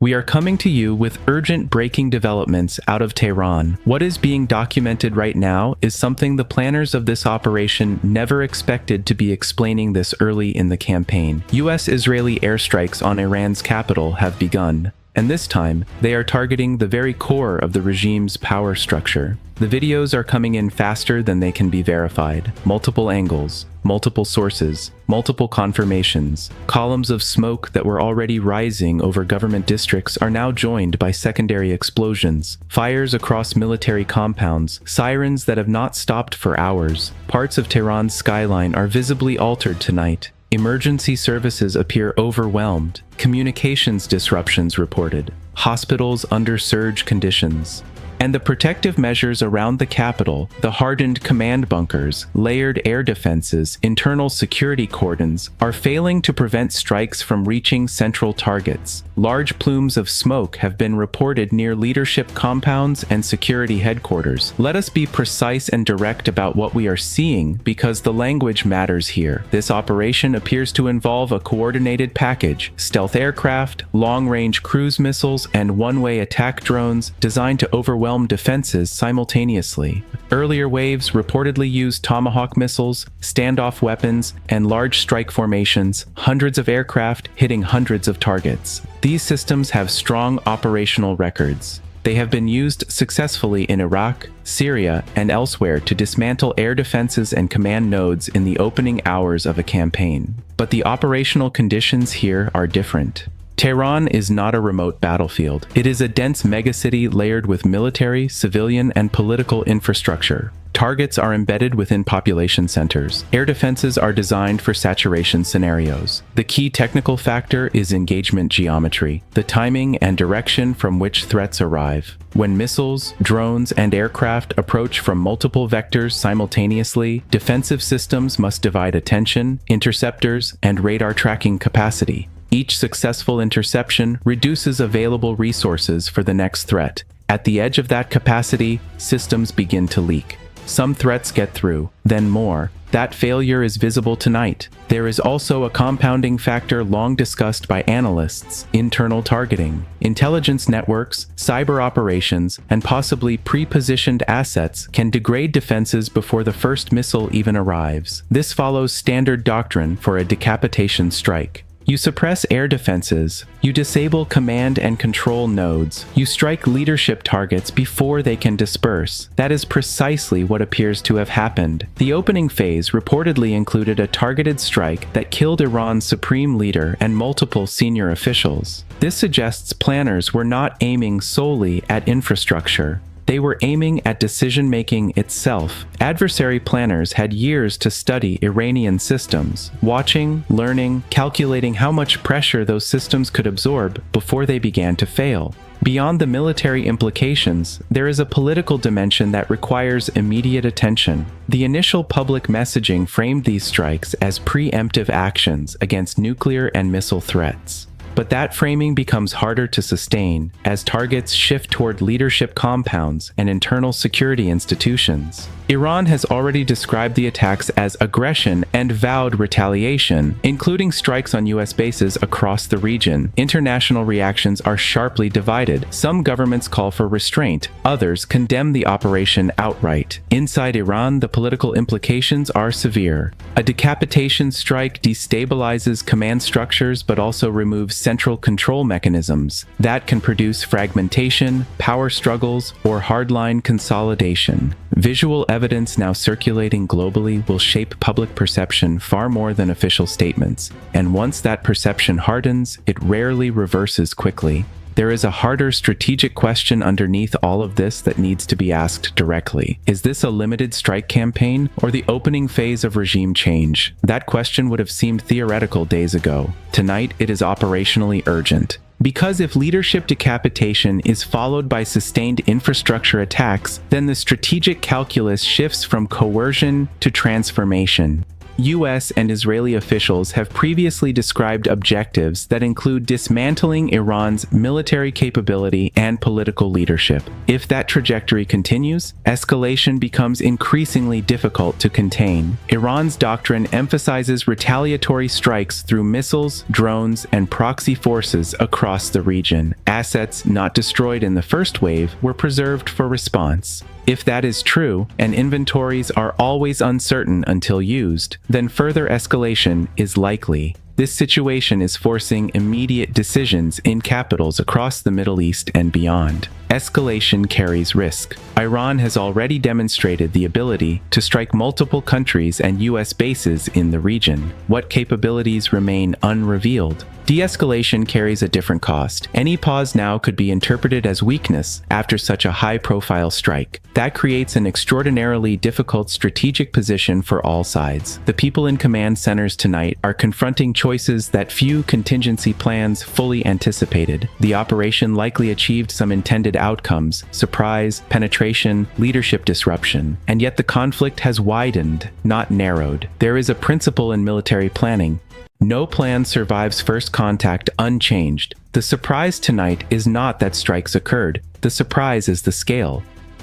We are coming to you with urgent breaking developments out of Tehran. What is being documented right now is something the planners of this operation never expected to be explaining this early in the campaign. US-Israeli airstrikes on Iran's capital have begun, and this time, they are targeting the very core of the regime's power structure. The videos are coming in faster than they can be verified. Multiple angles, multiple sources, multiple confirmations. Columns of smoke that were already rising over government districts are now joined by secondary explosions. Fires across military compounds, sirens that have not stopped for hours. Parts of Tehran's skyline are visibly altered tonight. Emergency services appear overwhelmed. Communications disruptions reported. Hospitals under surge conditions. And the protective measures around the capital, the hardened command bunkers, layered air defenses, internal security cordons, are failing to prevent strikes from reaching central targets. Large plumes of smoke have been reported near leadership compounds and security headquarters. Let us be precise and direct about what we are seeing because the language matters here. This operation appears to involve a coordinated package: stealth aircraft, long-range cruise missiles, and one-way attack drones designed to overwhelm defenses simultaneously. Earlier waves reportedly used Tomahawk missiles, standoff weapons, and large strike formations, hundreds of aircraft hitting hundreds of targets. These systems have strong operational records. They have been used successfully in Iraq, Syria, and elsewhere to dismantle air defenses and command nodes in the opening hours of a campaign. But the operational conditions here are different. Tehran is not a remote battlefield. It is a dense megacity layered with military, civilian, and political infrastructure. Targets are embedded within population centers. Air defenses are designed for saturation scenarios. The key technical factor is engagement geometry, the timing and direction from which threats arrive. When missiles, drones, and aircraft approach from multiple vectors simultaneously, defensive systems must divide attention, interceptors, and radar tracking capacity. Each successful interception reduces available resources for the next threat. At the edge of that capacity, systems begin to leak. Some threats get through, then more. That failure is visible tonight. There is also a compounding factor long discussed by analysts: internal targeting. Intelligence networks, cyber operations, and possibly pre-positioned assets can degrade defenses before the first missile even arrives. This follows standard doctrine for a decapitation strike. You suppress air defenses, you disable command and control nodes, you strike leadership targets before they can disperse. That is precisely what appears to have happened. The opening phase reportedly included a targeted strike that killed Iran's supreme leader and multiple senior officials. This suggests planners were not aiming solely at infrastructure. They were aiming at decision-making itself. Adversary planners had years to study Iranian systems, watching, learning, calculating how much pressure those systems could absorb before they began to fail. Beyond the military implications, there is a political dimension that requires immediate attention. The initial public messaging framed these strikes as preemptive actions against nuclear and missile threats. But that framing becomes harder to sustain as targets shift toward leadership compounds and internal security institutions. Iran has already described the attacks as aggression and vowed retaliation, including strikes on US bases across the region. International reactions are sharply divided. Some governments call for restraint, others condemn the operation outright. Inside Iran, the political implications are severe. A decapitation strike destabilizes command structures but also removes central control mechanisms. That can produce fragmentation, power struggles, or hardline consolidation. Visual evidence now circulating globally will shape public perception far more than official statements, and once that perception hardens, it rarely reverses quickly. There is a harder strategic question underneath all of this that needs to be asked directly. Is this a limited strike campaign or the opening phase of regime change? That question would have seemed theoretical days ago. Tonight, it is operationally urgent. Because if leadership decapitation is followed by sustained infrastructure attacks, then the strategic calculus shifts from coercion to transformation. US and Israeli officials have previously described objectives that include dismantling Iran's military capability and political leadership. If that trajectory continues, escalation becomes increasingly difficult to contain. Iran's doctrine emphasizes retaliatory strikes through missiles, drones, and proxy forces across the region. Assets not destroyed in the first wave were preserved for response. If that is true, and inventories are always uncertain until used, then further escalation is likely. This situation is forcing immediate decisions in capitals across the Middle East and beyond. Escalation carries risk. Iran has already demonstrated the ability to strike multiple countries and US bases in the region. What capabilities remain unrevealed? De-escalation carries a different cost. Any pause now could be interpreted as weakness after such a high-profile strike. That creates an extraordinarily difficult strategic position for all sides. The people in command centers tonight are confronting choices that few contingency plans fully anticipated. The operation likely achieved some intended outcomes: surprise, penetration, leadership disruption. And yet the conflict has widened, not narrowed. There is a principle in military planning. No plan survives first contact unchanged. The surprise tonight is not that strikes occurred. The surprise is the scale.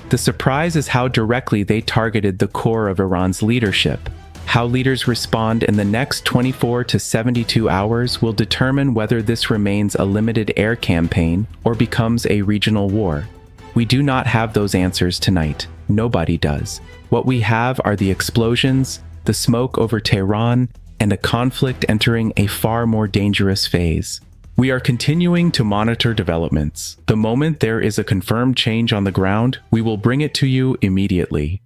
The surprise is how directly they targeted the core of Iran's leadership. How leaders respond in the next 24 to 72 hours will determine whether this remains a limited air campaign or becomes a regional war. We do not have those answers tonight. Nobody does. What we have are the explosions, the smoke over Tehran, and a conflict entering a far more dangerous phase. We are continuing to monitor developments. The moment there is a confirmed change on the ground, we will bring it to you immediately.